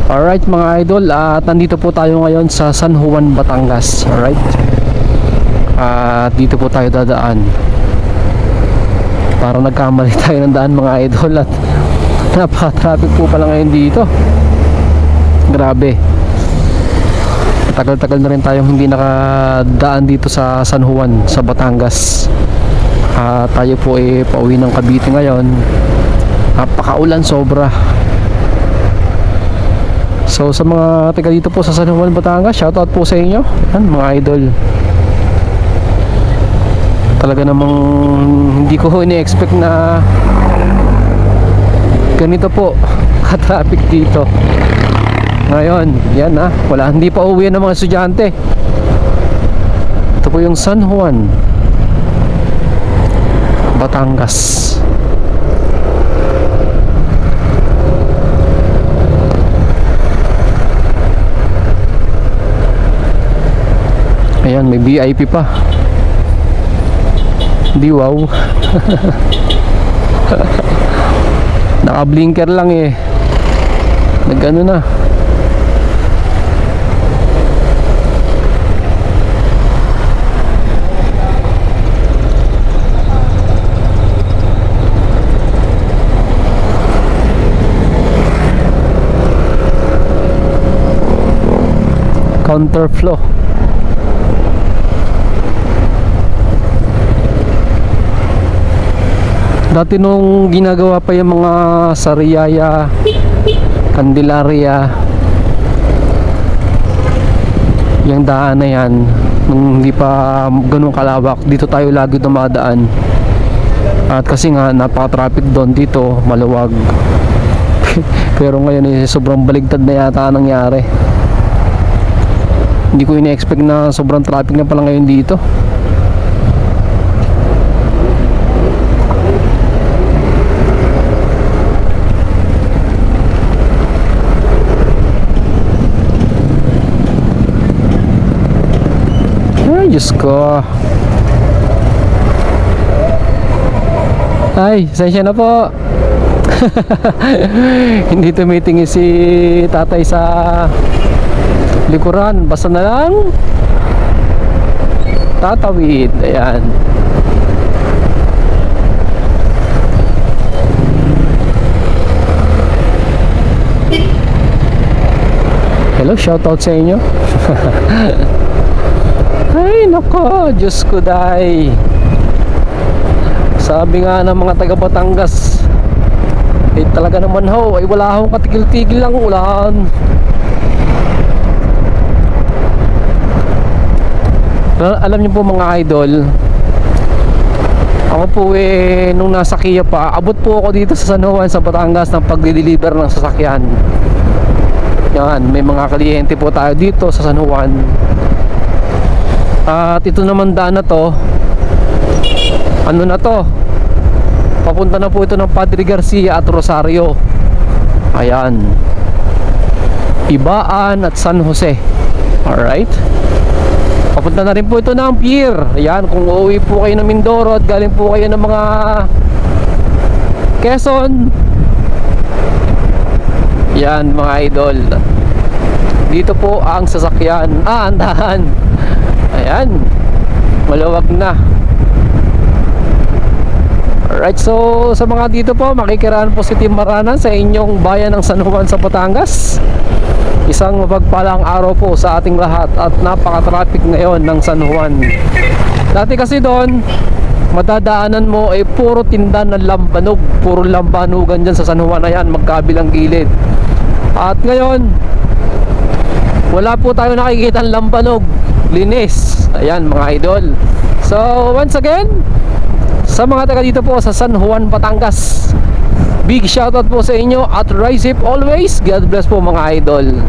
Alright mga idol, at nandito po tayo ngayon sa San Juan, Batangas. Alright, at dito po tayo dadaan. Parang nagkamali tayo ng daan mga idol, at napaka-traffic po pala ngayon dito. Grabe, tagal-tagal na rin tayong hindi nakadaan dito sa San Juan, sa Batangas. Tayo po ay pauwi ng Cavite ngayon. Napakaulan sobra. So sa mga taga dito po sa San Juan, Batangas, shoutout po sa inyo. Yan, mga idol. Talaga namang hindi ko ini-expect na ganito po ka-traffic dito. Ngayon, yan hindi pa uwi ng mga estudyante. Ito po yung San Juan, Batangas. Ayan, may VIP pa. Di wow. Naka-blinker lang eh. Nag-ano na. Counterflow. Dati nung ginagawa pa yung mga Sariaya, Candelaria, yung daan na yan, nung hindi pa ganun kalawak, dito tayo lagi dumadaan. At kasi nga napaka-traffic doon, dito maluwag. Pero ngayon sobrang baligtad na yata nangyari. Hindi ko ini-expect na sobrang traffic na pala ngayon dito. Diyos ko. Ay, sensya na po. Hindi tumitingin si tatay sa likuran. Basta na lang tatawid. Ayan. Hello, shoutout sa inyo. Ay nako, Diyos ko day. Sabi nga ng mga taga Batangas, talaga naman ay wala akong katigil-tigil lang ulan. Alam niyo po mga idol, ako po nung nasa Kia pa, abot po ako dito sa San Juan, sa Batangas, ng pagdi-deliver ng sasakyan. Yan, may mga kliyente po tayo dito sa San Juan. At ito naman daan na to, ano na to, papunta na po ito ng Padre Garcia at Rosario. Ayan, Ibaan at San Jose. Alright, papunta na rin po ito ng pier. Ayan, kung uuwi po kayo ng Mindoro at galing po kayo ng mga Quezon, yan mga idol, dito po ang sasakyan. Andahan. Ayan, malawag na. Alright, so sa mga dito po, makikiraan po si Team Marana sa inyong bayan ng San Juan sa Batangas. Isang mapagpalang araw po sa ating lahat, at napaka-traffic ngayon ng San Juan. Dati kasi doon, madadaanan mo ay puro tinda ng lambanog, puro lambanugan dyan sa San Juan. Ayan, magkabilang gilid. At ngayon, wala po tayo nakikita ng lambanog, linis. Ayan mga idol. So once again, sa mga taga dito po sa San Juan, Batangas, big shoutout po sa inyo at rise up always. God bless po mga idol.